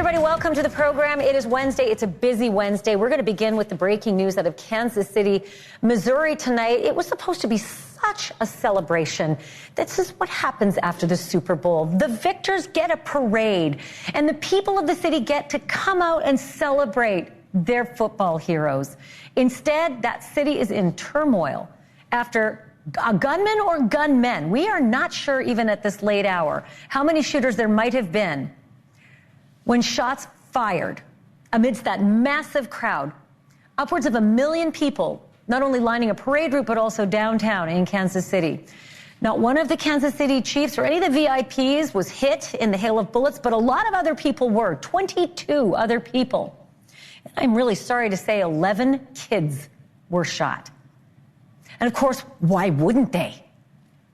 everybody. Welcome to the program. It is Wednesday. It's a busy Wednesday. We're going to begin with the breaking news out of Kansas City, Missouri tonight. It was supposed to be such a celebration. This is what happens after the Super Bowl. The victors get a parade, and the people of the city get to come out and celebrate their football heroes. Instead, that city is in turmoil after a gunman or gunmen. We are not sure even at this late hour how many shooters there might have been when shots fired amidst that massive crowd, upwards of 1 million people, not only lining a parade route, but also downtown in Kansas City. Not one of the Kansas City Chiefs or any of the VIPs was hit in the hail of bullets, but a lot of other people were, 22 other people. And I'm really sorry to say 11 kids were shot. And of course, why wouldn't they?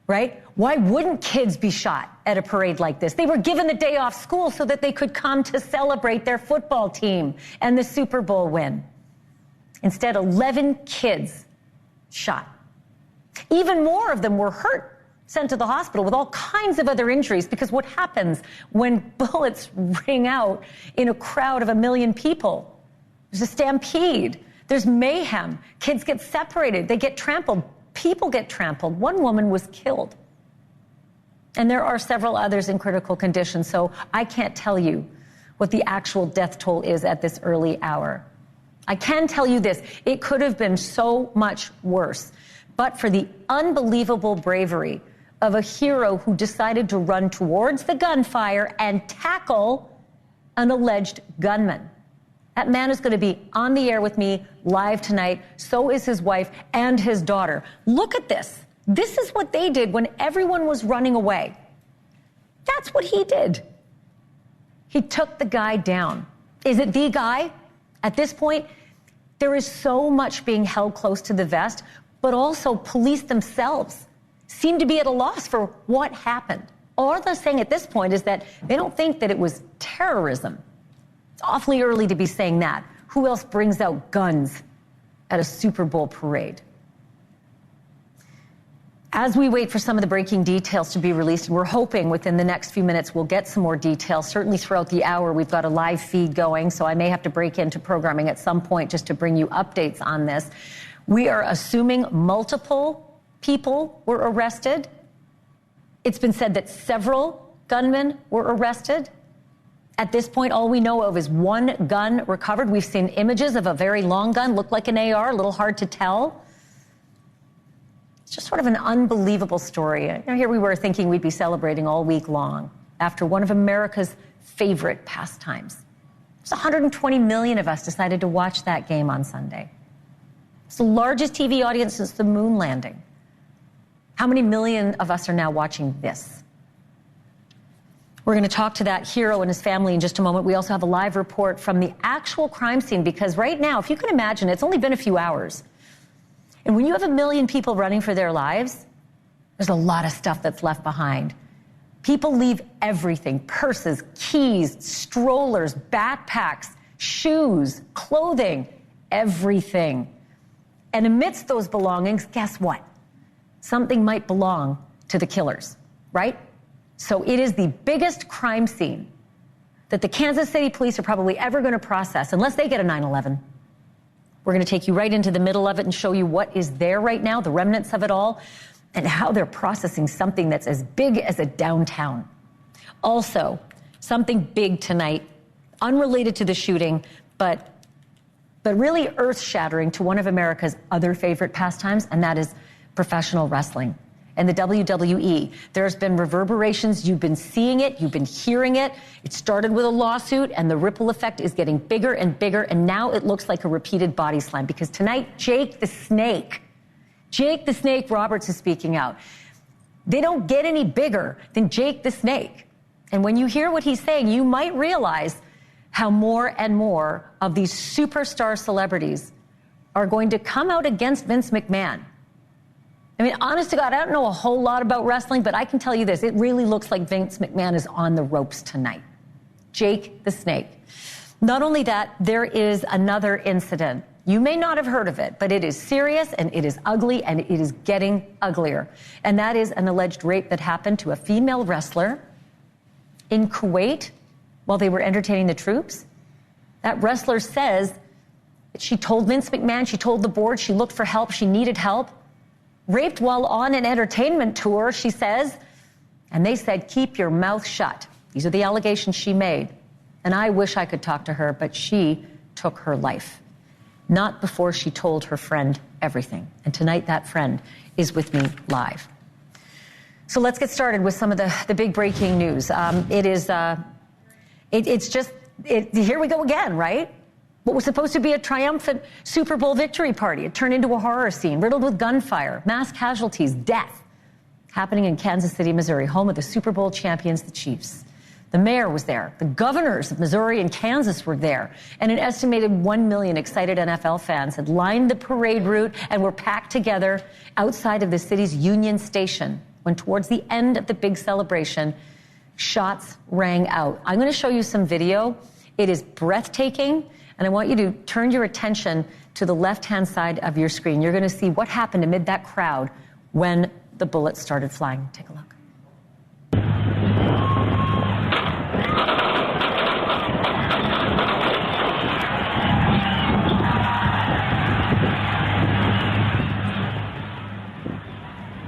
Right? Why wouldn't kids be shot at a parade like this? They were given the day off school so that they could come to celebrate their football team and the Super Bowl win. Instead, 11 kids shot. Even more of them were hurt, sent to the hospital with all kinds of other injuries, because what happens when bullets ring out in a crowd of 1 million people? There's a stampede. There's mayhem. Kids get separated. They get trampled. People get trampled. One woman was killed. And there are several others in critical condition, so I can't tell you what the actual death toll is at this early hour. I can tell you this, it could have been so much worse, but for the unbelievable bravery of a hero who decided to run towards the gunfire and tackle an alleged gunman. That man is going to be on the air with me live tonight. So is his wife and his daughter. Look at this. This is what they did when everyone was running away. That's what he did. He took the guy down. Is it the guy? At this point, there is so much being held close to the vest, but also police themselves seem to be at a loss for what happened. All they're saying at this point is that they don't think that it was terrorism. It's awfully early to be saying that. Who else brings out guns at a Super Bowl parade? As we wait for some of the breaking details to be released, and we're hoping within the next few minutes we'll get some more details. Certainly throughout the hour, we've got a live feed going, so I may have to break into programming at some point just to bring you updates on this. We are assuming multiple people were arrested. It's been said that several gunmen were arrested. At this point, all we know of is one gun recovered. We've seen images of a very long gun, looked like an AR, a little hard to tell. It's just sort of an unbelievable story. Here we were thinking we'd be celebrating all week long after one of America's favorite pastimes. There's 120 million of us decided to watch that game on Sunday. It's the largest TV audience since the moon landing. How many million of us are now watching this? We're going to talk to that hero and his family in just a moment. We also have a live report from the actual crime scene, because right now, if you can imagine, it's only been a few hours. And when you have 1 million people running for their lives, there's a lot of stuff that's left behind. People leave everything: purses, keys, strollers, backpacks, shoes, clothing, everything. And amidst those belongings, guess what? Something might belong to the killers, right? So it is the biggest crime scene that the Kansas City police are probably ever going to process, unless they get a 9/11. We're going to take you right into the middle of it and show you what is there right now, the remnants of it all, and how they're processing something that's as big as a downtown. Also, something big tonight, unrelated to the shooting, but really earth-shattering to one of America's other favorite pastimes, and that is professional wrestling and the WWE. There's been reverberations. You've been seeing it. You've been hearing it. It started with a lawsuit, and the ripple effect is getting bigger and bigger, and now it looks like a repeated body slam, because tonight, Jake the Snake Roberts is speaking out. They don't get any bigger than Jake the Snake. And when you hear what he's saying, you might realize how more and more of these superstar celebrities are going to come out against Vince McMahon. I mean, honest to God, I don't know a whole lot about wrestling, but I can tell you this. It really looks like Vince McMahon is on the ropes tonight. Jake the Snake. Not only that, there is another incident. You may not have heard of it, but it is serious and it is ugly and it is getting uglier. And that is an alleged rape that happened to a female wrestler in Kuwait while they were entertaining the troops? That wrestler says that she told Vince McMahon, she told the board, she looked for help, she needed help. Raped while on an entertainment tour, she says, and they said, keep your mouth shut. These are the allegations she made. And I wish I could talk to her, but she took her life. Not before she told her friend everything. And tonight that friend is with me live. So let's get started with some of the big breaking news. Here we go again, right? What was supposed to be a triumphant Super Bowl victory party, it turned into a horror scene, riddled with gunfire, mass casualties, death, happening in Kansas City, Missouri, home of the Super Bowl champions, the Chiefs. The mayor was there. The governors of Missouri and Kansas were there. And an estimated 1 million excited NFL fans had lined the parade route and were packed together outside of the city's Union Station when, towards the end of the big celebration, shots rang out. I'm going to show you some video. It is breathtaking, and I want you to turn your attention to the left-hand side of your screen. You're going to see what happened amid that crowd when the bullets started flying. Take a look.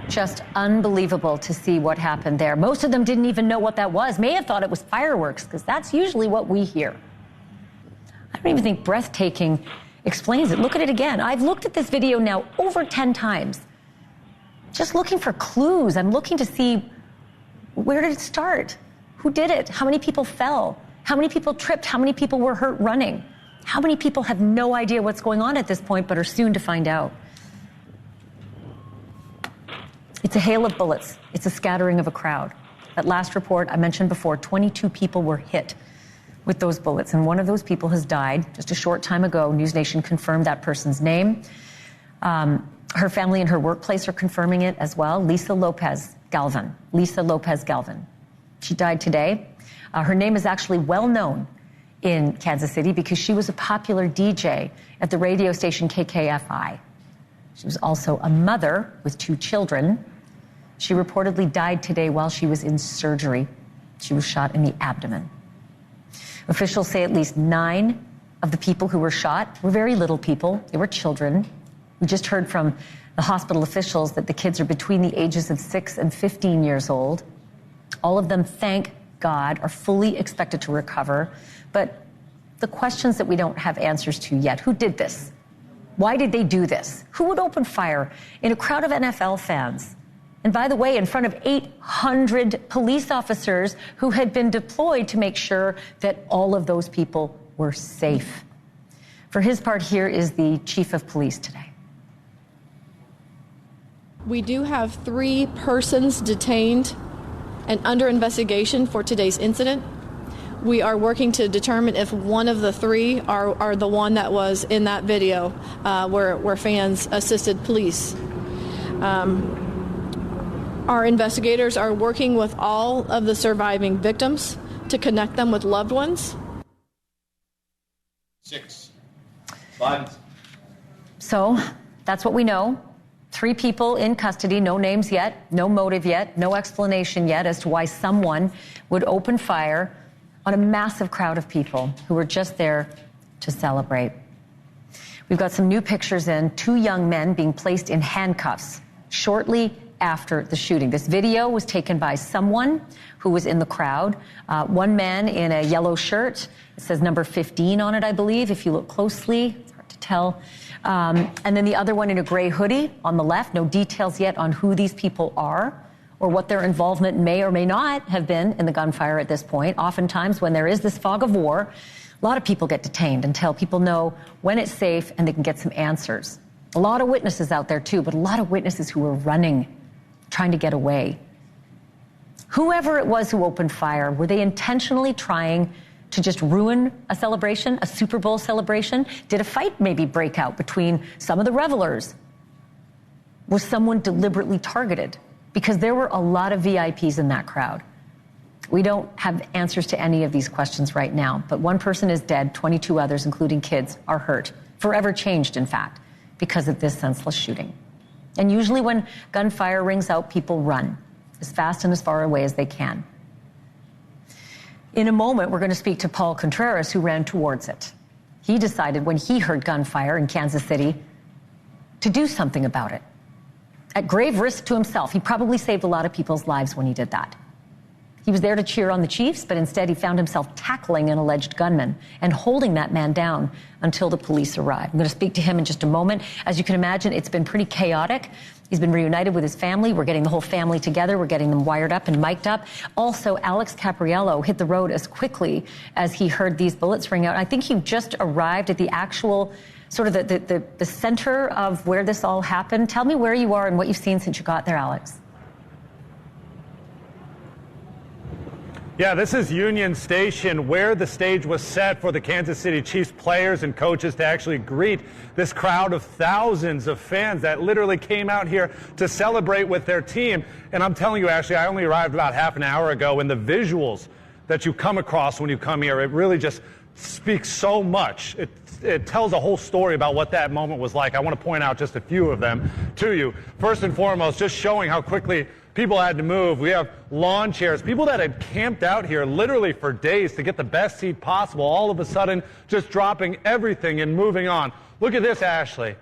Just unbelievable to see what happened there. Most of them didn't even know what that was, may have thought it was fireworks, because that's usually what we hear. I don't even think breathtaking explains it. Look at it again. I've looked at this video now over 10 times, just looking for clues. I'm looking to see, where did it start? Who did it? How many people fell? How many people tripped? How many people were hurt running? How many people have no idea what's going on at this point, but are soon to find out? It's a hail of bullets. It's a scattering of a crowd. That last report I mentioned before, 22 people were hit with those bullets, and one of those people has died just a short time ago. NewsNation confirmed that person's name. Her family and her workplace are confirming it as well. Lisa Lopez Galvin. She died today. Her name is actually well known in Kansas City because she was a popular DJ at the radio station KKFI. She was also a mother with 2 children. She reportedly died today while she was in surgery. She was shot in the abdomen. Officials say at least 9 of the people who were shot were very little people. They were children. We just heard from the hospital officials that the kids are between the ages of 6 and 15 years old. All of them, thank God, are fully expected to recover. But the questions that we don't have answers to yet: who did this? Why did they do this? Who would open fire in a crowd of NFL fans? And by the way, in front of 800 police officers who had been deployed to make sure that all of those people were safe. For his part, here is the chief of police today. We do have 3 persons detained and under investigation for today's incident. We are working to determine if one of the 3 are the one that was in that video where fans assisted police. Our investigators are working with all of the surviving victims to connect them with loved ones. 6. 5. So that's what we know. 3 people in custody, no names yet, no motive yet, no explanation yet as to why someone would open fire on a massive crowd of people who were just there to celebrate. We've got some new pictures in, 2 young men being placed in handcuffs shortly after the shooting. This video was taken by someone who was in the crowd. One man in a yellow shirt. It says number 15 on it, I believe, if you look closely. It's hard to tell. And then the other one in a gray hoodie on the left. No details yet on who these people are or what their involvement may or may not have been in the gunfire at this point. Oftentimes, when there is this fog of war, a lot of people get detained until people know when it's safe and they can get some answers. A lot of witnesses out there, too, but a lot of witnesses who were running, trying to get away. Whoever it was who opened fire, were they intentionally trying to just ruin a celebration, a Super Bowl celebration? Did a fight maybe break out between some of the revelers? Was someone deliberately targeted? Because there were a lot of VIPs in that crowd. We don't have answers to any of these questions right now, but one person is dead, 22 others, including kids, are hurt. Forever changed, in fact, because of this senseless shooting. And usually when gunfire rings out, people run as fast and as far away as they can. In a moment, we're going to speak to Paul Contreras, who ran towards it. He decided when he heard gunfire in Kansas City to do something about it. At grave risk to himself, he probably saved a lot of people's lives when he did that. He was there to cheer on the Chiefs, but instead he found himself tackling an alleged gunman and holding that man down until the police arrived. I'm going to speak to him in just a moment. As you can imagine, it's been pretty chaotic. He's been reunited with his family. We're getting the whole family together. We're getting them wired up and mic'd up. Also, Alex Capriello hit the road as quickly as he heard these bullets ring out. I think he just arrived at the actual sort of the center of where this all happened. Tell me where you are and what you've seen since you got there, Alex. Yeah, this is Union Station, where the stage was set for the Kansas City Chiefs players and coaches to actually greet this crowd of thousands of fans that literally came out here to celebrate with their team. And I'm telling you, Ashleigh, I only arrived about half an hour ago, and the visuals that you come across when you come here, it really just speaks so much. It tells a whole story about what that moment was like. I want to point out just a few of them to you. First and foremost, just showing how quickly people had to move. We have lawn chairs, people that had camped out here literally for days to get the best seat possible, all of a sudden just dropping everything and moving on. Look at this, Ashleigh.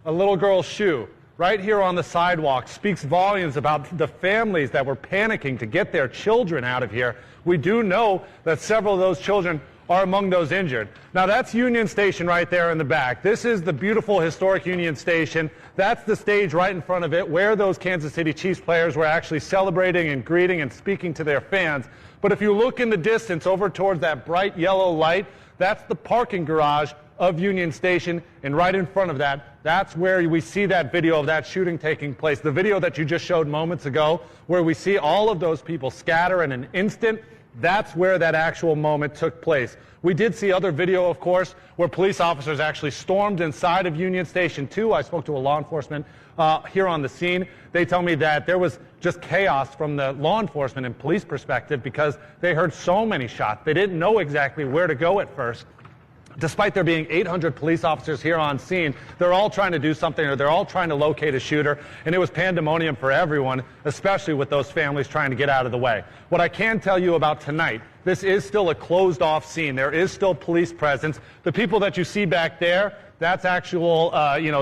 A little girl's shoe right here on the sidewalk speaks volumes about the families that were panicking to get their children out of here. We do know that several of those children are among those injured. Now that's Union Station right there in the back. This is the beautiful historic Union Station. That's the stage right in front of it where those Kansas City Chiefs players were actually celebrating and greeting and speaking to their fans. But if you look in the distance over towards that bright yellow light, that's the parking garage of Union Station, and right in front of that, that's where we see that video of that shooting taking place. The video that you just showed moments ago, where we see all of those people scatter in an instant, that's where that actual moment took place. We did see other video, of course, where police officers actually stormed inside of Union Station 2. I spoke to a law enforcement here on the scene. They tell me that there was just chaos from the law enforcement and police perspective because they heard so many shots. They didn't know exactly where to go at first. Despite there being 800 police officers here on scene, they're all trying to do something, or they're all trying to locate a shooter, and it was pandemonium for everyone, especially with those families trying to get out of the way. What I can tell you about tonight, this is still a closed-off scene. There is still police presence. The people that you see back there, that's actual,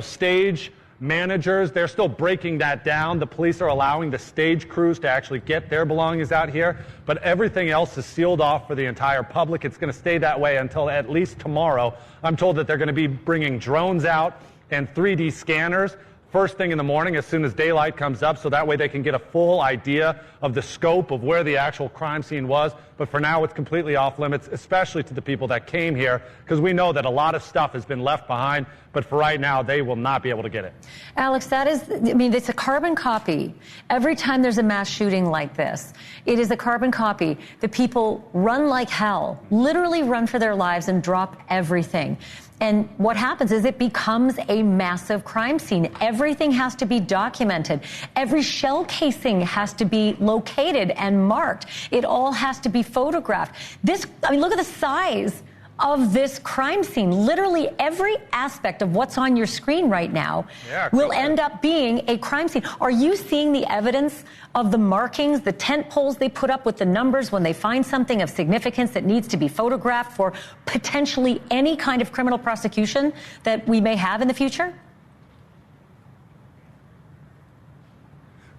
stage managers. They're still breaking that down. The police are allowing the stage crews to actually get their belongings out here, but everything else is sealed off for the entire public. It's going to stay that way until at least tomorrow. I'm told that they're going to be bringing drones out and 3D scanners first thing in the morning as soon as daylight comes up, so that way they can get a full idea of the scope of where the actual crime scene was. But for now, it's completely off limits, especially to the people that came here, because we know that a lot of stuff has been left behind, but for right now, they will not be able to get it. Alex, it's a carbon copy. Every time there's a mass shooting like this, it is a carbon copy. The people run like hell, literally run for their lives and drop everything. And what happens is it becomes a massive crime scene. Everything has to be documented. Every shell casing has to be located and marked. It all has to be photographed. Look at the size of this crime scene. Literally every aspect of what's on your screen right now will end up being a crime scene. Are you seeing the evidence of the markings, the tent poles they put up with the numbers when they find something of significance that needs to be photographed for potentially any kind of criminal prosecution that we may have in the future?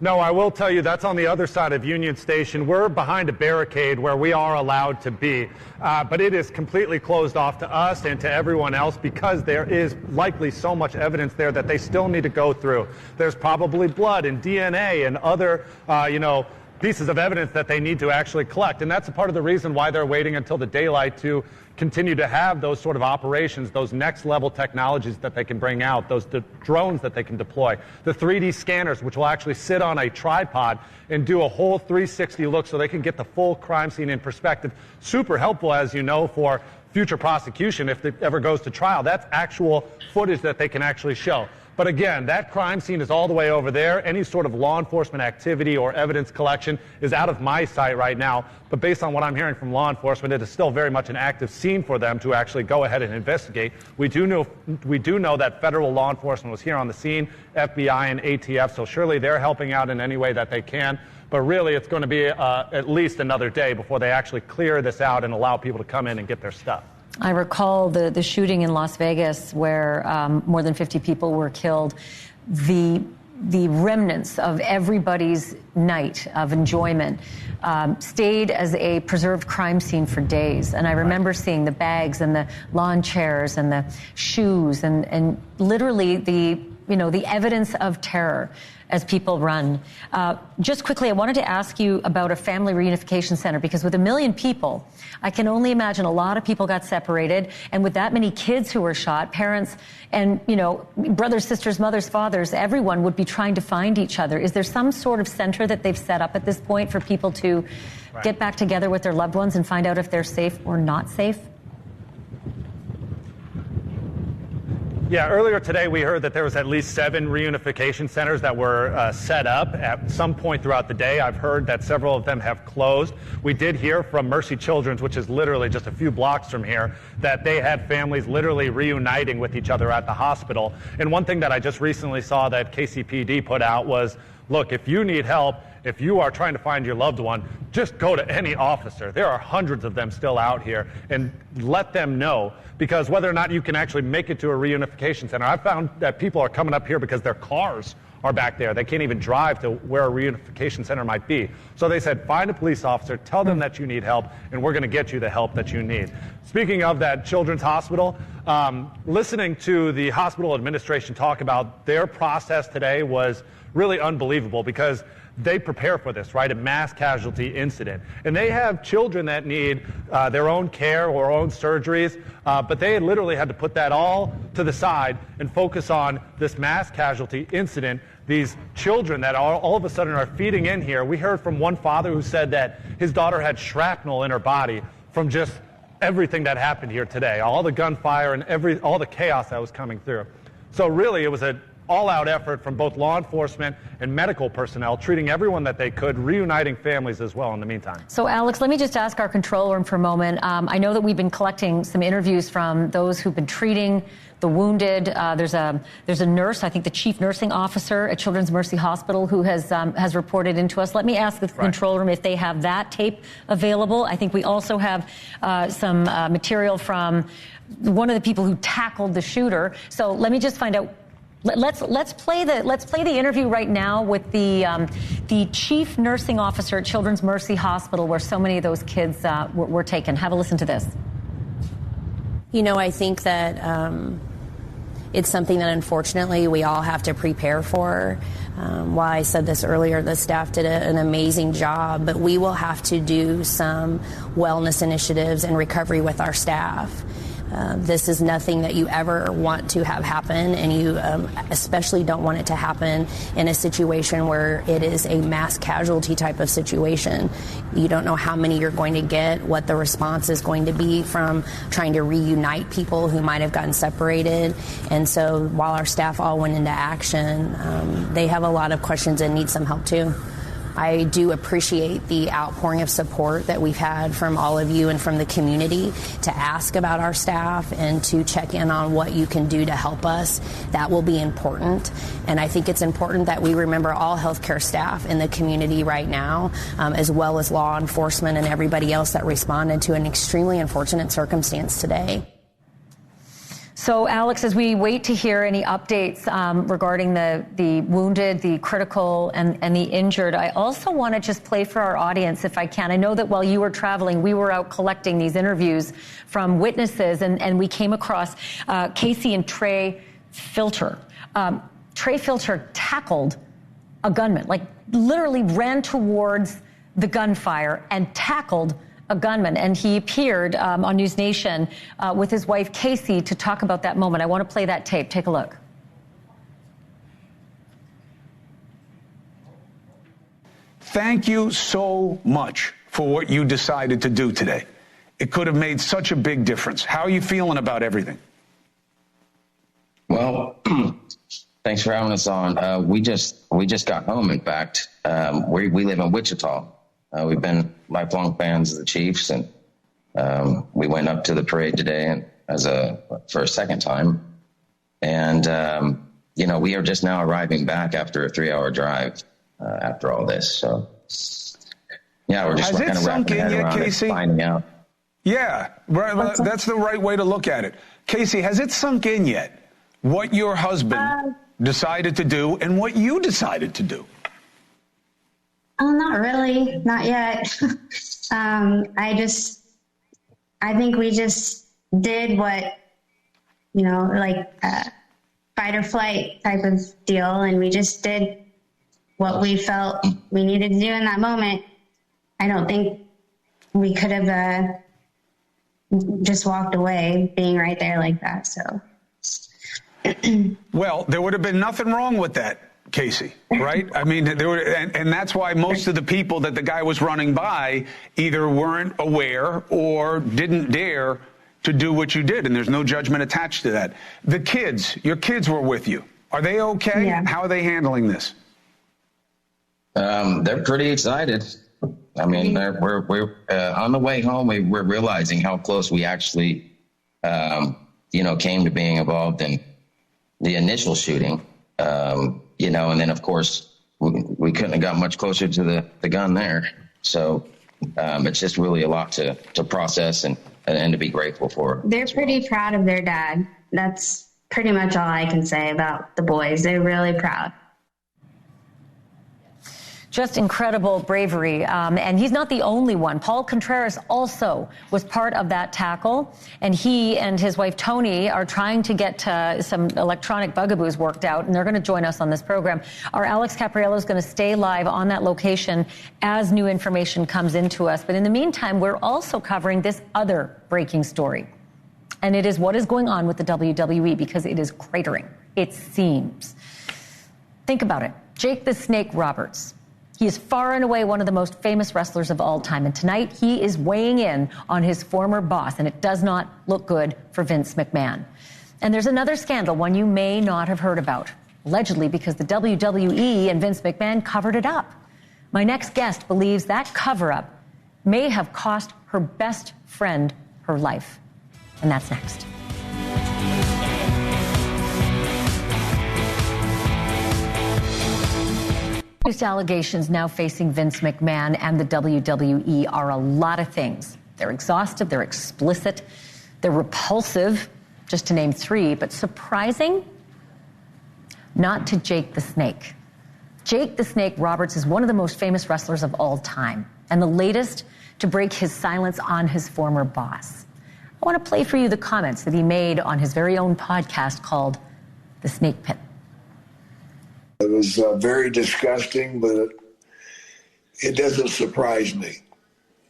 No, I will tell you that's on the other side of Union Station. We're behind a barricade where we are allowed to be, but it is completely closed off to us and to everyone else because there is likely so much evidence there that they still need to go through. There's probably blood and DNA and other, pieces of evidence that they need to actually collect. And that's a part of the reason why they're waiting until the daylight to continue to have those sort of operations, those next level technologies that they can bring out, those drones that they can deploy, the 3D scanners, which will actually sit on a tripod and do a whole 360 look so they can get the full crime scene in perspective. Super helpful, as you know, for future prosecution if it ever goes to trial. That's actual footage that they can actually show. But again, that crime scene is all the way over there. Any sort of law enforcement activity or evidence collection is out of my sight right now. But based on what I'm hearing from law enforcement, it is still very much an active scene for them to actually go ahead and investigate. We do know that federal law enforcement was here on the scene, FBI and ATF, so surely they're helping out in any way that they can. But really, it's going to be at least another day before they actually clear this out and allow people to come in and get their stuff. I recall the shooting in Las Vegas where more than 50 people were killed. The remnants of everybody's night of enjoyment stayed as a preserved crime scene for days. And I remember seeing the bags and the lawn chairs and the shoes and literally the evidence of terror as people run. Just quickly, I wanted to ask you about a family reunification center, because with 1 million people, I can only imagine a lot of people got separated. And with that many kids who were shot, parents and, brothers, sisters, mothers, fathers, everyone would be trying to find each other. Is there some sort of center that they've set up at this point for people to get back together with their loved ones and find out if they're safe or not safe? Yeah, earlier today we heard that there was at least 7 reunification centers that were set up at some point throughout the day. I've heard that several of them have closed. We did hear from Mercy Children's, which is literally just a few blocks from here, that they had families literally reuniting with each other at the hospital. And one thing that I just recently saw that KCPD put out was, look, if you need help, if you are trying to find your loved one, just go to any officer. There are hundreds of them still out here, and let them know, because whether or not you can actually make it to a reunification center, I found that people are coming up here because their cars are back there. They can't even drive to where a reunification center might be. So they said, find a police officer, tell them that you need help, and we're going to get you the help that you need. Speaking of that children's hospital, listening to the hospital administration talk about their process today was really unbelievable, because they prepare for this, right? A mass casualty incident. And they have children that need their own care or own surgeries, but they literally had to put that all to the side and focus on this mass casualty incident. These children that all of a sudden are feeding in here. We heard from one father who said that his daughter had shrapnel in her body from just everything that happened here today, all the gunfire and all the chaos that was coming through. So really, it was an all-out effort from both law enforcement and medical personnel, treating everyone that they could, reuniting families as well in the meantime. So, Alex, let me just ask our control room for a moment. I know that we've been collecting some interviews from those who've been treating the wounded. There's a nurse, I think the chief nursing officer at Children's Mercy Hospital, who has reported into us. Let me ask the control room if they have that tape available. I think we also have some material from one of the people who tackled the shooter. So let me just find out. Let's play the interview right now with the chief nursing officer at Children's Mercy Hospital, where so many of those kids were taken. Have a listen to this. I think that it's something that unfortunately we all have to prepare for. While I said this earlier, the staff did an amazing job, but we will have to do some wellness initiatives and recovery with our staff. This is nothing that you ever want to have happen, and you especially don't want it to happen in a situation where it is a mass casualty type of situation. You don't know how many you're going to get, what the response is going to be from trying to reunite people who might have gotten separated. And so while our staff all went into action, they have a lot of questions and need some help too. I do appreciate the outpouring of support that we've had from all of you and from the community to ask about our staff and to check in on what you can do to help us. That will be important. And I think it's important that we remember all healthcare staff in the community right now, as well as law enforcement and everybody else that responded to an extremely unfortunate circumstance today. So, Alex, as we wait to hear any updates regarding the wounded, the critical, and the injured, I also want to just play for our audience, if I can. I know that while you were traveling, we were out collecting these interviews from witnesses, and we came across Casey and Trey Filter. Trey Filter tackled a gunman, like literally ran towards the gunfire and tackled a gunman, and he appeared on NewsNation with his wife Casey to talk about that moment. I want to play that tape. Take a look. Thank you so much for what you decided to do today. It could have made such a big difference. How are you feeling about everything? Well, thanks for having us on. We just got home. In fact, we live in Wichita. We've been lifelong fans of the Chiefs, and we went up to the parade today for a second time. And, we are just now arriving back after a 3-hour drive. after all this. So, yeah, we're Has kind it of sunk wrapping in our head yet, around it, Casey? finding out. Yeah, right, that's the right way to look at it. Casey, has it sunk in yet what your husband decided to do and what you decided to do? Oh, not really. Not yet. I think we just did what, like fight or flight type of deal. And we just did what we felt we needed to do in that moment. I don't think we could have just walked away being right there like that. So. Well, there would have been nothing wrong with that, Casey, right? I mean, and that's why most of the people that the guy was running by either weren't aware or didn't dare to do what you did, and there's no judgment attached to that. The kids, your kids were with you. Are they okay? Yeah. How are they handling this? They're pretty excited. I mean, we're on the way home. We're realizing how close we actually, came to being involved in the initial shooting. And then of course we couldn't have got much closer to the gun there. So it's just really a lot to process and to be grateful for. They're pretty proud of their dad. That's pretty much all I can say about the boys. They're really proud. Just incredible bravery. And he's not the only one. Paul Contreras also was part of that tackle. And he and his wife, Tony, are trying to get some electronic bugaboos worked out. And they're going to join us on this program. Our Alex Capriello is going to stay live on that location as new information comes into us. But in the meantime, we're also covering this other breaking story. And it is what is going on with the WWE, because it is cratering, it seems. Think about it. Jake the Snake Roberts. He is far and away one of the most famous wrestlers of all time. And tonight he is weighing in on his former boss, and it does not look good for Vince McMahon. And there's another scandal, one you may not have heard about, allegedly because the WWE and Vince McMahon covered it up. My next guest believes that cover-up may have cost her best friend her life. And that's next. Allegations now facing Vince McMahon and the WWE are a lot of things. They're exhaustive, they're explicit, they're repulsive, just to name three, but surprising? Not to Jake the Snake. Jake the Snake Roberts is one of the most famous wrestlers of all time, and the latest to break his silence on his former boss. I want to play for you the comments that he made on his very own podcast called The Snake Pit. It was very disgusting, but it doesn't surprise me.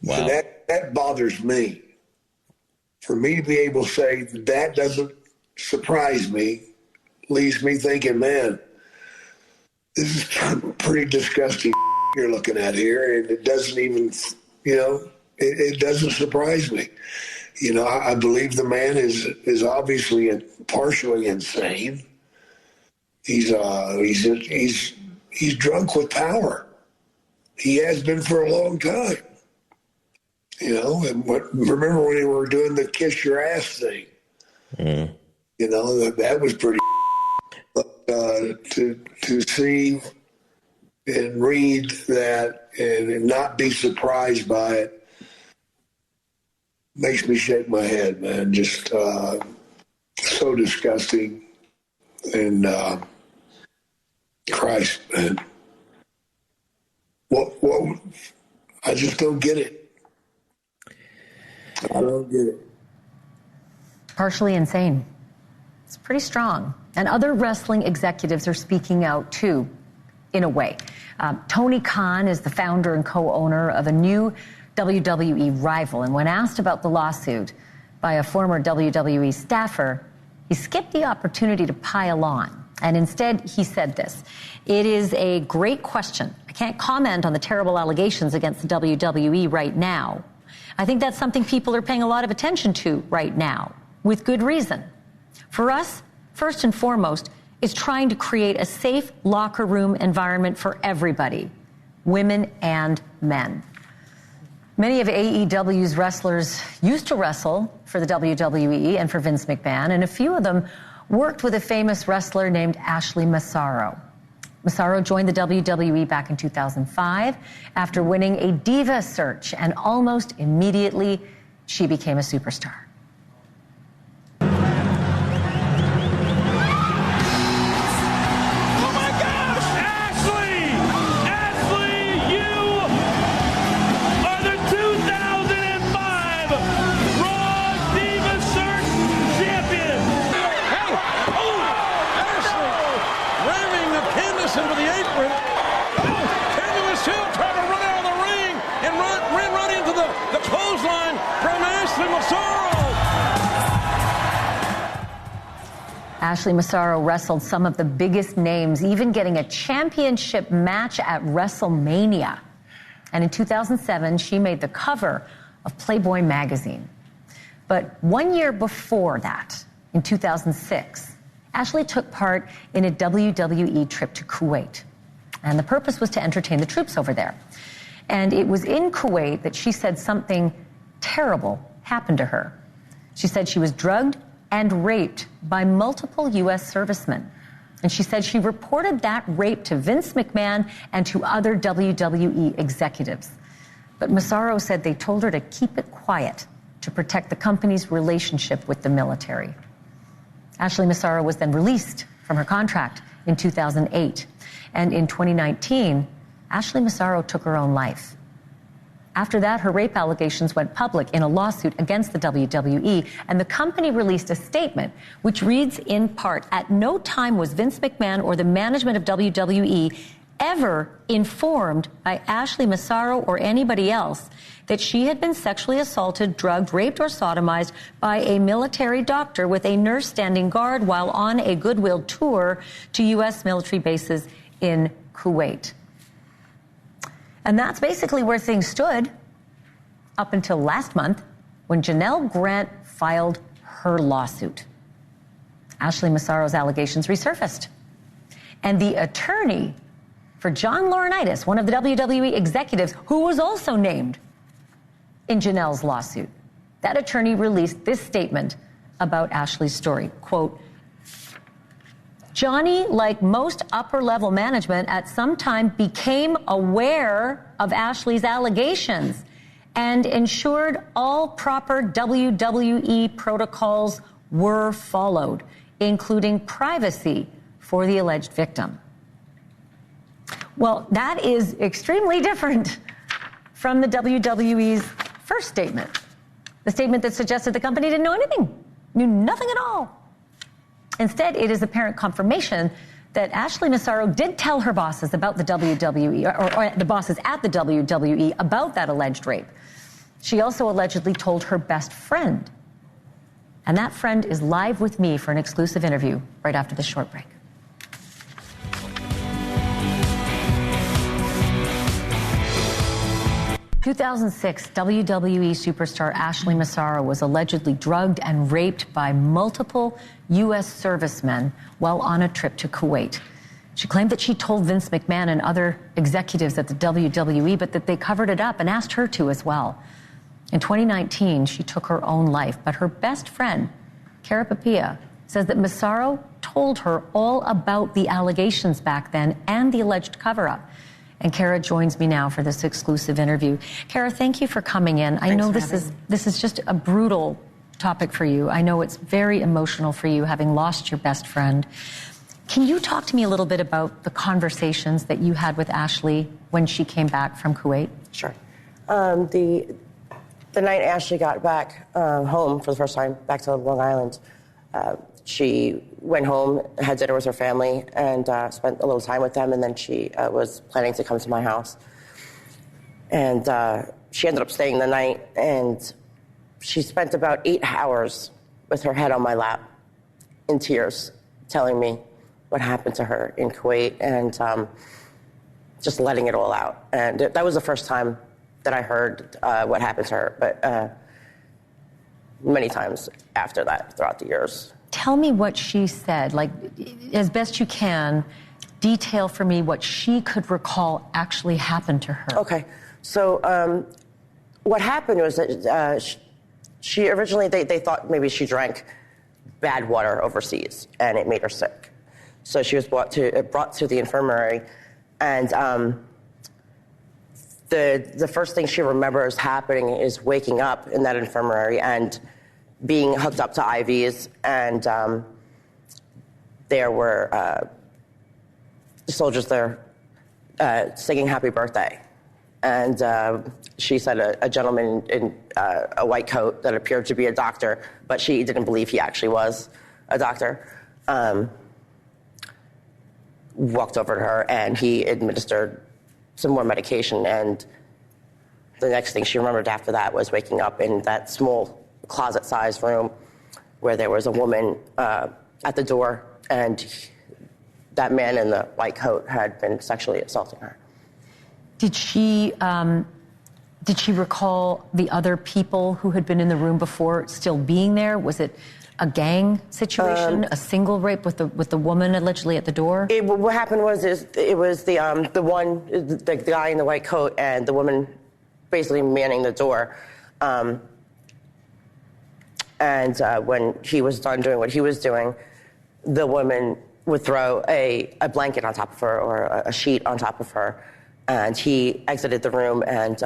Wow. And that bothers me. For me to be able to say that doesn't surprise me leaves me thinking, man, this is pretty disgusting you're looking at here, and it doesn't even, it doesn't surprise me. I believe the man is obviously partially insane. He's drunk with power. He has been for a long time. And remember when they were doing the kiss your ass thing? Mm. That was pretty. But to see and read that and not be surprised by it makes me shake my head, man. Just so disgusting. And Christ, man. What? I just don't get it. I don't get it. Partially insane. It's pretty strong. And other wrestling executives are speaking out, too, in a way. Tony Khan is the founder and co-owner of a new WWE rival. And when asked about the lawsuit by a former WWE staffer, he skipped the opportunity to pile on. And instead, he said this: "It is a great question. I can't comment on the terrible allegations against the WWE right now. I think that's something people are paying a lot of attention to right now, with good reason. For us, first and foremost, is trying to create a safe locker room environment for everybody, women and men." Many of AEW's wrestlers used to wrestle for the WWE and for Vince McMahon, and a few of them worked with a famous wrestler named Ashleigh Massaro. Massaro joined the WWE back in 2005 after winning a Diva search, and almost immediately she became a superstar. into the apron. Tenuous Hill trying to run out of the ring and ran right into the clothesline from Ashleigh Massaro. Ashleigh Massaro wrestled some of the biggest names, even getting a championship match at WrestleMania. And in 2007, she made the cover of Playboy magazine. But 1 year before that, in 2006, Ashleigh took part in a WWE trip to Kuwait. And the purpose was to entertain the troops over there. And it was in Kuwait that she said something terrible happened to her. She said she was drugged and raped by multiple U.S. servicemen. And she said she reported that rape to Vince McMahon and to other WWE executives. But Massaro said they told her to keep it quiet to protect the company's relationship with the military. Ashleigh Massaro was then released from her contract in 2008. And in 2019, Ashleigh Massaro took her own life. After that, her rape allegations went public in a lawsuit against the WWE, and the company released a statement which reads in part, "At no time was Vince McMahon or the management of WWE ever informed by Ashleigh Massaro or anybody else that she had been sexually assaulted, drugged, raped, or sodomized by a military doctor with a nurse standing guard while on a goodwill tour to U.S. military bases in Kuwait." And that's basically where things stood up until last month when Janelle Grant filed her lawsuit. Ashleigh Massaro's allegations resurfaced. And the attorney for John Laurinaitis, one of the WWE executives who was also named in Janelle's lawsuit, that attorney released this statement about Ashleigh's story. Quote, "Johnny, like most upper-level management, at some time became aware of Ashleigh's allegations and ensured all proper WWE protocols were followed, including privacy for the alleged victim." Well, that is extremely different from the WWE's first statement, the statement that suggested the company didn't know anything, knew nothing at all. Instead, it is apparent confirmation that Ashleigh Massaro did tell her bosses about the WWE, or the bosses at the WWE about that alleged rape. She also allegedly told her best friend. And that friend is live with me for an exclusive interview right after this short break. In 2006, WWE superstar Ashleigh Massaro was allegedly drugged and raped by multiple U.S. servicemen while on a trip to Kuwait. She claimed that she told Vince McMahon and other executives at the WWE, but that they covered it up and asked her to as well. In 2019, she took her own life, but her best friend, Cara Papia, says that Massaro told her all about the allegations back then and the alleged cover-up. And Cara joins me now for this exclusive interview. Cara, thank you for coming in. I know this is just a brutal topic for you. I know it's very emotional for you, having lost your best friend. Can you talk to me a little bit about the conversations that you had with Ashleigh when she came back from Kuwait? Sure. The night Ashleigh got back home for the first time, back to Long Island, she went home, had dinner with her family, and spent a little time with them, and then she was planning to come to my house. And she ended up staying the night, and she spent about 8 hours with her head on my lap, in tears, telling me what happened to her in Kuwait, and just letting it all out. And that was the first time that I heard what happened to her, but many times after that, throughout the years. Tell me what she said, like, as best you can, detail for me what she could recall actually happened to her. Okay, so what happened was that she originally, they thought maybe she drank bad water overseas, and it made her sick. So she was brought to the infirmary, and the first thing she remembers happening is waking up in that infirmary and being hooked up to IVs, and there were soldiers there singing happy birthday. And she said a gentleman in a white coat that appeared to be a doctor, but she didn't believe he actually was a doctor, walked over to her, and he administered some more medication. And the next thing she remembered after that was waking up in that small closet-sized room where there was a woman at the door, and that man in the white coat had been sexually assaulting her. Did she recall the other people who had been in the room before still being there? Was it a gang situation, a single rape with the woman allegedly at the door? What happened was it was the guy in the white coat and the woman basically manning the door. And when he was done doing what he was doing, the woman would throw a blanket on top of her or a sheet on top of her, and he exited the room, and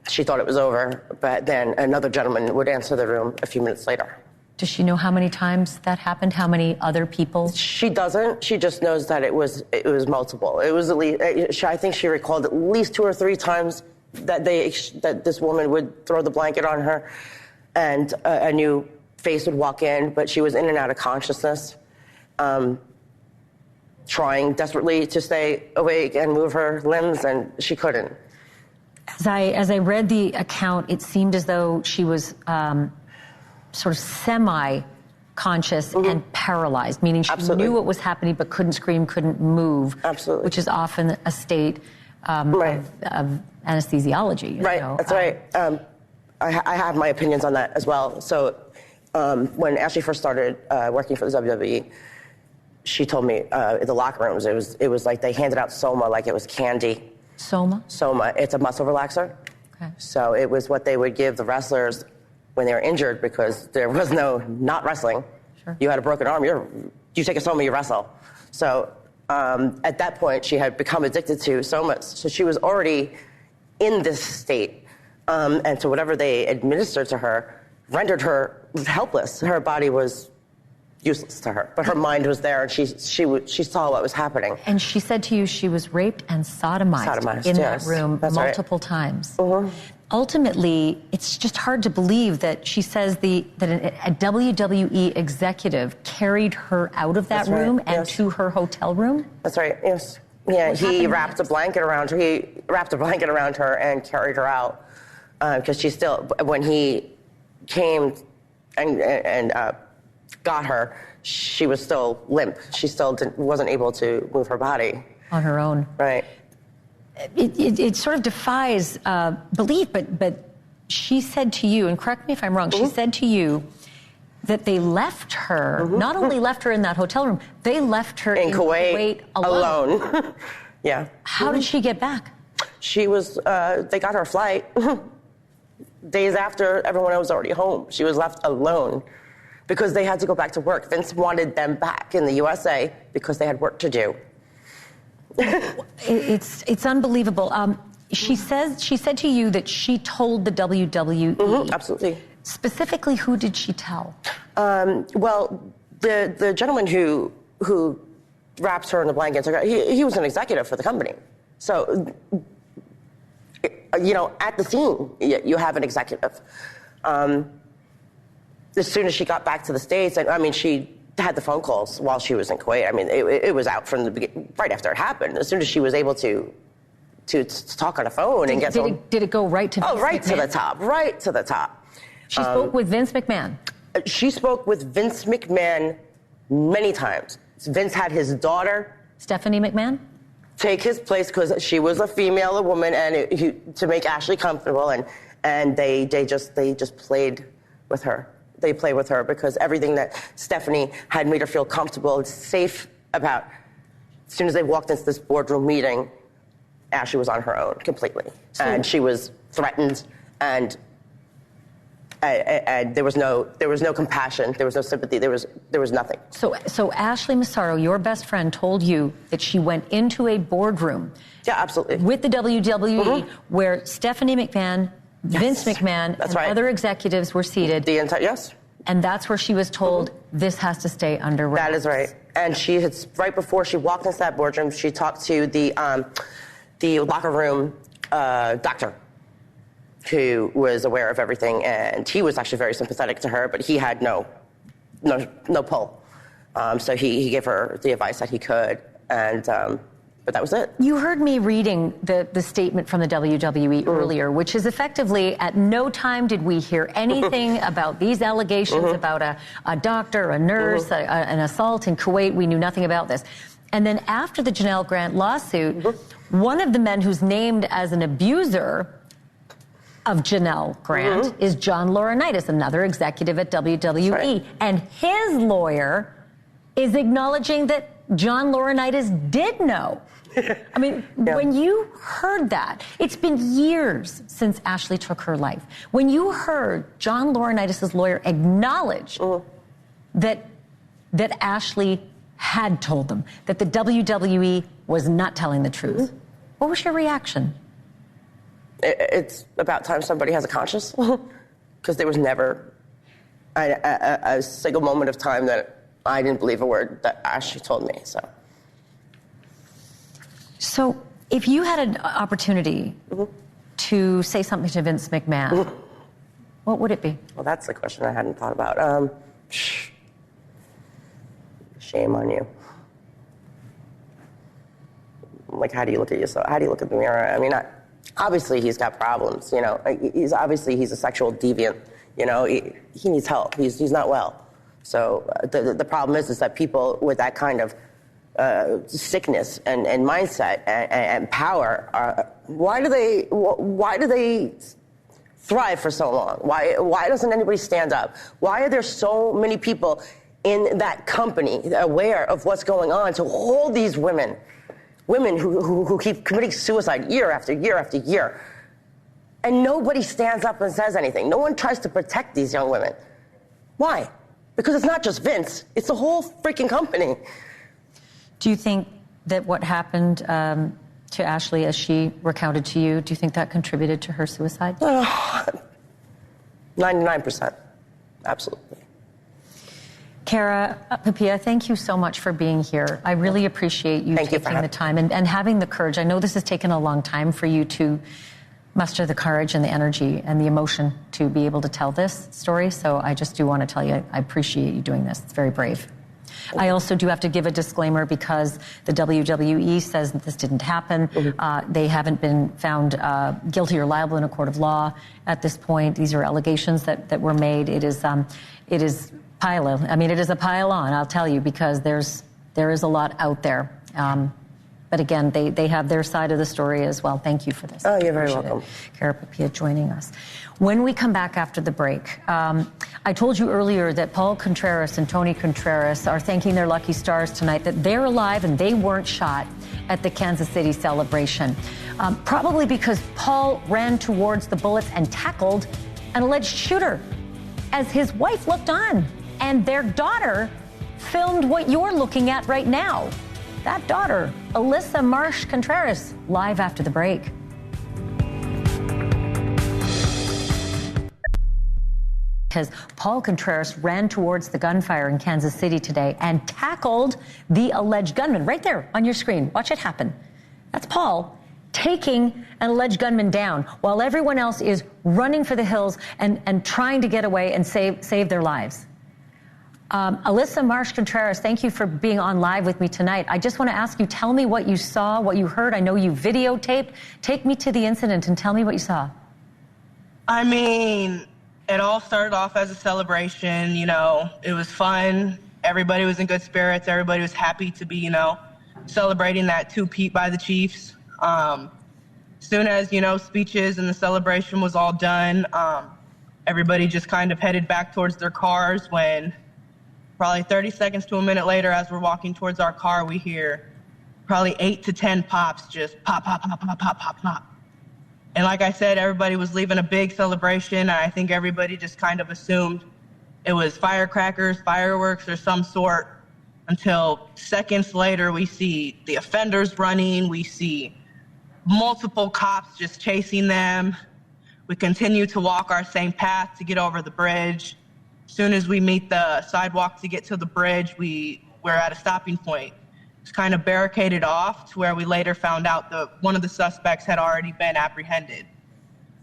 she thought it was over, but then another gentleman would enter the room a few minutes later. Does she know how many times that happened? How many other people? She doesn't. She just knows that it was multiple. It was at least, I think she recalled at least 2 or 3 times that this woman would throw the blanket on her, and a new face would walk in, but she was in and out of consciousness, trying desperately to stay awake and move her limbs, and she couldn't. As I read the account, it seemed as though she was sort of semi-conscious and paralyzed, meaning she knew what was happening but couldn't scream, couldn't move. Absolutely. Which is often a state of anesthesiology. Right, that's right. I have my opinions on that as well. So when Ashleigh first started working for the WWE, she told me in the locker rooms, it was like they handed out Soma like it was candy. Soma? Soma. It's a muscle relaxer. Okay. So it was what they would give the wrestlers when they were injured because there was no not wrestling. Sure. You had a broken arm, you take a Soma, you wrestle. So at that point, she had become addicted to Somas. So she was already in this state. And so whatever they administered to her rendered her helpless. Her body was useless to her, but her mind was there, and she saw what was happening. And she said to you she was raped and sodomized in that room multiple times. Mm-hmm. Ultimately, it's just hard to believe that she says that a WWE executive carried her out of that room and to her hotel room? That's right, yes. Yeah, he wrapped a blanket around her. He wrapped a blanket around her and carried her out because she still, when he came and got her, she was still limp. She still wasn't able to move her body. On her own. Right. It sort of defies belief, but she said to you, and correct me if I'm wrong, she said to you that they left her, not only left her in that hotel room, they left her in Kuwait alone. Yeah. How did she get back? She was, they got her a flight. Days after everyone else was already home. She was left alone because they had to go back to work. Vince wanted them back in the USA because they had work to do. It's unbelievable. She said to you that she told the WWE. Absolutely. Specifically, who did she tell? Well, the gentleman who wraps her in the blankets, he was an executive for the company. So, at the scene, you have an executive. As soon as she got back to the States, she had the phone calls while she was in Kuwait. It was out from the beginning, right after it happened. As soon as she was able to talk on the phone and get did it go right to Vince right McMahon? to the top, right to the top. She spoke with Vince McMahon. She spoke with Vince McMahon many times. Vince had his daughter, Stephanie McMahon, take his place because she was a woman, and to make Ashleigh comfortable, and they just played with her. They played with her because everything that Stephanie had made her feel comfortable and safe about. As soon as they walked into this boardroom meeting, Ashleigh was on her own completely, and she was threatened and And there was no compassion, there was no sympathy, there was nothing. So Ashleigh Massaro, your best friend, told you that she went into a boardroom. Yeah, absolutely. With the WWE, where Stephanie McMahon, Vince McMahon, and other executives were seated. Yes. And that's where she was told, this has to stay under wraps. That is right. And she had, right before she walked into that boardroom, she talked to the locker room doctor, who was aware of everything, and he was actually very sympathetic to her, but he had no pull. So he gave her the advice that he could, and but that was it. You heard me reading the statement from the WWE earlier, which is effectively, at no time did we hear anything about these allegations about a doctor, a nurse, an assault in Kuwait. We knew nothing about this. And then after the Janelle Grant lawsuit, one of the men who's named as an abuser of Janelle Grant is John Laurinaitis, another executive at WWE. Right. And his lawyer is acknowledging that John Laurinaitis did know. I mean, when you heard that, it's been years since Ashleigh took her life. When you heard John Laurinaitis' lawyer acknowledge that Ashleigh had told them that the WWE was not telling the truth, what was your reaction? It's about time somebody has a conscience, because there was never a single moment of time that I didn't believe a word that Ashleigh told me. So if you had an opportunity to say something to Vince McMahon, what would it be? Well, that's the question I hadn't thought about. Shame on you. Like, how do you look at yourself? How do you look at the mirror? I mean, obviously he's got problems, you know. He's a sexual deviant, you know. He needs help. He's not well. So the problem is that people with that kind of sickness and mindset and power, why do they thrive for so long? Why doesn't anybody stand up? Why are there so many people in that company aware of what's going on to hold these women who keep committing suicide year after year after year, and nobody stands up and says anything? No one tries to protect these young women. Why? Because it's not just Vince, it's the whole freaking company. Do you think that what happened to Ashleigh, as she recounted to you, do you think that contributed to her suicide? 99%. Absolutely. Kara Papia, thank you so much for being here. I really appreciate you taking the time and having the courage. I know this has taken a long time for you to muster the courage and the energy and the emotion to be able to tell this story. So I just do want to tell you, I appreciate you doing this. It's very brave. I also do have to give a disclaimer, because the WWE says that this didn't happen. They haven't been found guilty or liable in a court of law at this point. These are allegations that were made. It is it is a pile on, I'll tell you, because there is a lot out there. But again, they have their side of the story as well. Thank you for this. Oh, you're very welcome. Kara Papia joining us. When we come back after the break, I told you earlier that Paul Contreras and Tony Contreras are thanking their lucky stars tonight that they're alive and they weren't shot at the Kansas City celebration. Probably because Paul ran towards the bullets and tackled an alleged shooter as his wife looked on, and their daughter filmed what you're looking at right now. That daughter, Alyssa Marsh Contreras, live after the break. Because Paul Contreras ran towards the gunfire in Kansas City today and tackled the alleged gunman. Right there on your screen. Watch it happen. That's Paul taking an alleged gunman down while everyone else is running for the hills and trying to get away and save their lives. Alyssa Marsh Contreras, thank you for being on live with me tonight. I just want to ask you, tell me what you saw, what you heard. I know you videotaped. Take me to the incident and tell me what you saw. I mean, it all started off as a celebration, you know. It was fun. Everybody was in good spirits. Everybody was happy to be, you know, celebrating that two-peat by the Chiefs. Soon as, you know, speeches and the celebration was all done, everybody just kind of headed back towards their cars when probably 30 seconds to a minute later, as we're walking towards our car, we hear probably 8 to 10 pops, just pop, pop, pop, pop, pop, pop, pop. And like I said, everybody was leaving a big celebration. And I think everybody just kind of assumed it was firecrackers, fireworks, or some sort, until seconds later we see the offenders running. We see multiple cops just chasing them. We continue to walk our same path to get over the bridge. As soon as we meet the sidewalk to get to the bridge, we're at a stopping point. It's kind of barricaded off to where we later found out that one of the suspects had already been apprehended.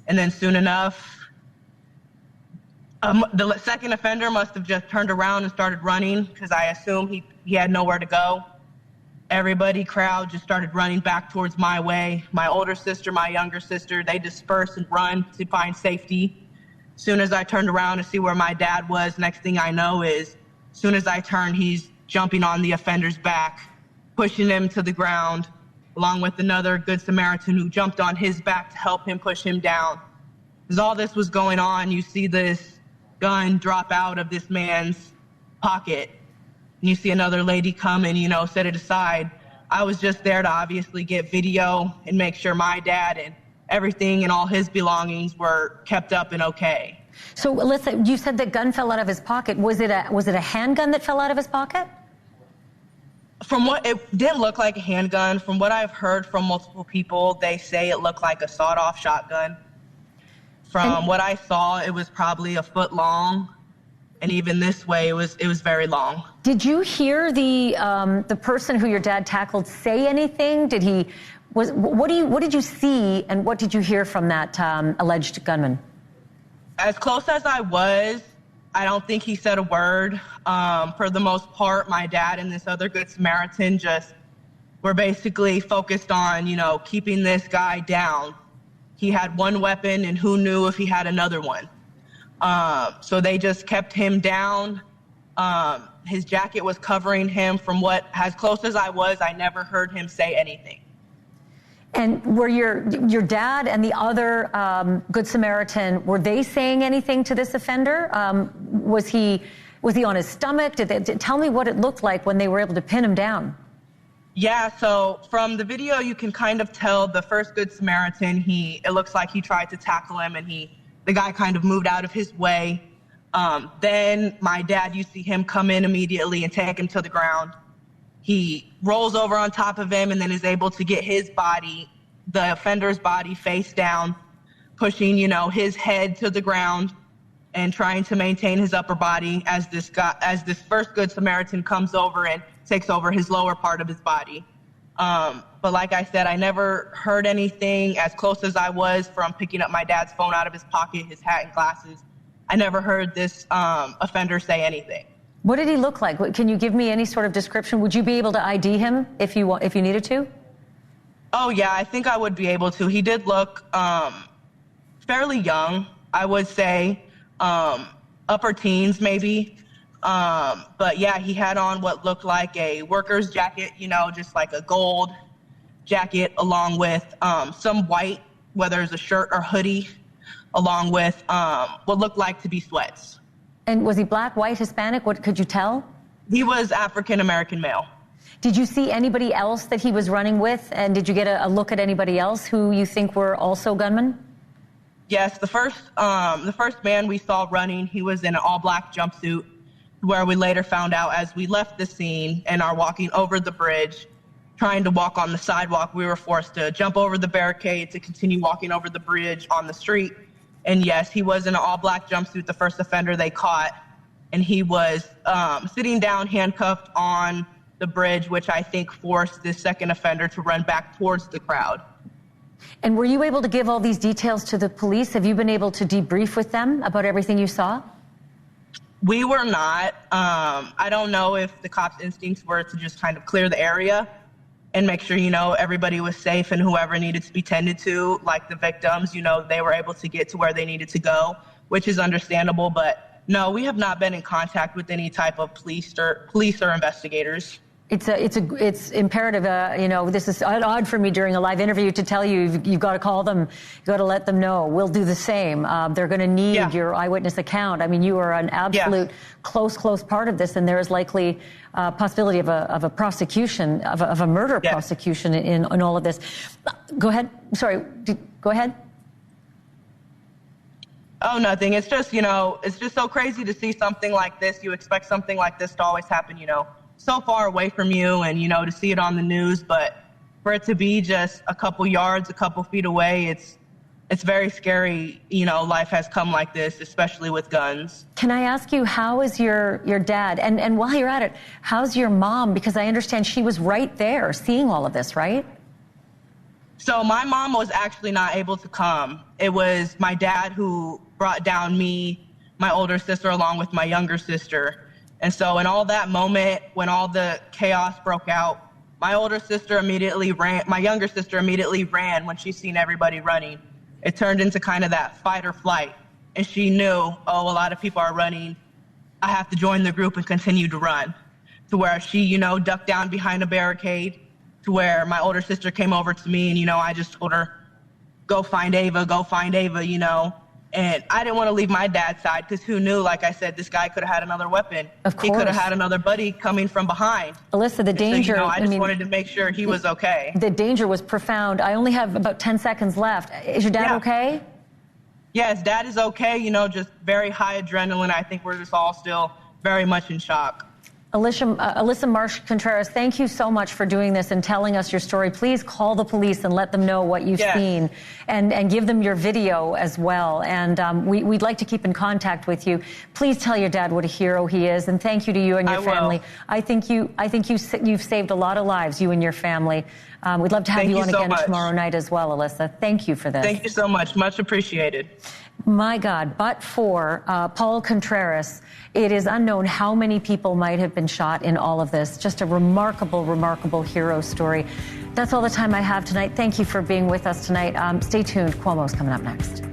And then soon enough, the second offender must have just turned around and started running, because I assume he had nowhere to go. Crowd just started running back towards my way. My older sister, my younger sister, they dispersed and run to find safety. As soon as I turned around to see where my dad was, next thing I know is, as soon as I turn, he's jumping on the offender's back, pushing him to the ground, along with another Good Samaritan who jumped on his back to help him push him down. As all this was going on, you see this gun drop out of this man's pocket. And you see another lady come and, set it aside. I was just there to obviously get video and make sure my dad and everything and all his belongings were kept up and okay. So, listen, you said the gun fell out of his pocket. Was it a handgun that fell out of his pocket? It didn't look like a handgun. From what I've heard from multiple people, they say it looked like a sawed-off shotgun. From what I saw, it was probably a foot long, and even this way, it was very long. Did you hear the person who your dad tackled say anything? What did you see, and what did you hear from that alleged gunman? As close as I was, I don't think he said a word. For the most part, my dad and this other Good Samaritan just were basically focused on, keeping this guy down. He had one weapon, and who knew if he had another one. So they just kept him down. His jacket was covering him. As close as I was, I never heard him say anything. And were your dad and the other Good Samaritan, were they saying anything to this offender? Was he on his stomach? Tell me what it looked like when they were able to pin him down. Yeah, so from the video, you can kind of tell the first Good Samaritan, it looks like he tried to tackle him, and the guy kind of moved out of his way. Then my dad, you see him come in immediately and take him to the ground. He rolls over on top of him and then is able to get his body, the offender's body, face down, pushing, his head to the ground and trying to maintain his upper body as this first Good Samaritan comes over and takes over his lower part of his body. But like I said, I never heard anything. As close as I was from picking up my dad's phone out of his pocket, his hat and glasses, I never heard this offender say anything. What did he look like? Can you give me any sort of description? Would you be able to ID him if you needed to? Oh, yeah, I think I would be able to. He did look fairly young, I would say, upper teens maybe. But yeah, he had on what looked like a worker's jacket, just like a gold jacket, along with some white, whether it's a shirt or hoodie, along with what looked like to be sweats. And was he black, white, Hispanic? What could you tell? He was African-American male. Did you see anybody else that he was running with? And did you get a look at anybody else who you think were also gunmen? Yes, the first man we saw running, he was in an all-black jumpsuit, where we later found out as we left the scene and are walking over the bridge, trying to walk on the sidewalk, we were forced to jump over the barricade to continue walking over the bridge on the street. And yes, he was in an all-black jumpsuit, the first offender they caught, and he was sitting down, handcuffed on the bridge, which I think forced this second offender to run back towards the crowd. And were you able to give all these details to the police? Have you been able to debrief with them about everything you saw? We were not. I don't know if the cops' instincts were to just kind of clear the area and make sure, everybody was safe and whoever needed to be tended to, like the victims, they were able to get to where they needed to go, which is understandable. But no, we have not been in contact with any type of police or investigators. It's imperative, this is odd for me during a live interview to tell you, you've got to call them, you've got to let them know. We'll do the same. They're going to need your eyewitness account. I mean, you are an absolute close part of this, and there is likely a possibility of a prosecution, of a murder prosecution in all of this. Go ahead. Sorry, go ahead. Oh, nothing. It's just, it's just so crazy to see something like this. You expect something like this to always happen, so far away from you and, to see it on the news. But for it to be just a couple yards, a couple feet away, it's very scary. Life has come like this, especially with guns. Can I ask you, how is your dad? And while you're at it, how's your mom? Because I understand she was right there seeing all of this, right? So my mom was actually not able to come. It was my dad who brought down me, my older sister, along with my younger sister. And so in all that moment, when all the chaos broke out, my older sister immediately ran, my younger sister immediately ran when she seen everybody running. It turned into kind of that fight or flight. And she knew, a lot of people are running. I have to join the group and continue to run. To where she, ducked down behind a barricade, to where my older sister came over to me and, I just told her, go find Ava, And I didn't want to leave my dad's side because who knew, like I said, this guy could have had another weapon. Of course. He could have had another buddy coming from behind. Alyssa, the danger... So, I just wanted to make sure he was okay. The danger was profound. I only have about 10 seconds left. Is your dad okay? Yes, dad is okay, just very high adrenaline. I think we're just all still very much in shock. Alyssa Marsh-Contreras, thank you so much for doing this and telling us your story. Please call the police and let them know what you've seen and give them your video as well. And we'd like to keep in contact with you. Please tell your dad what a hero he is. And thank you to you and your family. I think you've saved a lot of lives, you and your family. We'd love to have you on again tomorrow night as well, Alyssa. Thank you for this. Thank you so much. Much appreciated. My God, but for Paul Contreras, it is unknown how many people might have been shot in all of this. Just a remarkable, remarkable hero story. That's all the time I have tonight. Thank you for being with us tonight. Stay tuned. Cuomo's coming up next.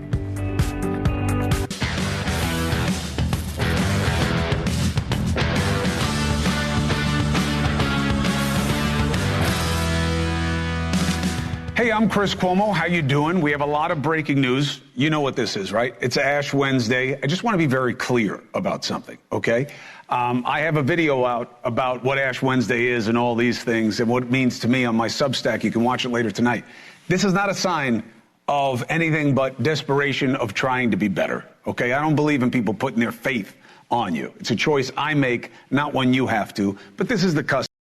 Hey, I'm Chris Cuomo. How you doing? We have a lot of breaking news. You know what this is, right? It's Ash Wednesday. I just want to be very clear about something, okay? I have a video out about what Ash Wednesday is and all these things and what it means to me on my Substack. You can watch it later tonight. This is not a sign of anything but desperation of trying to be better, okay? I don't believe in people putting their faith on you. It's a choice I make, not one you have to. But this is the custom.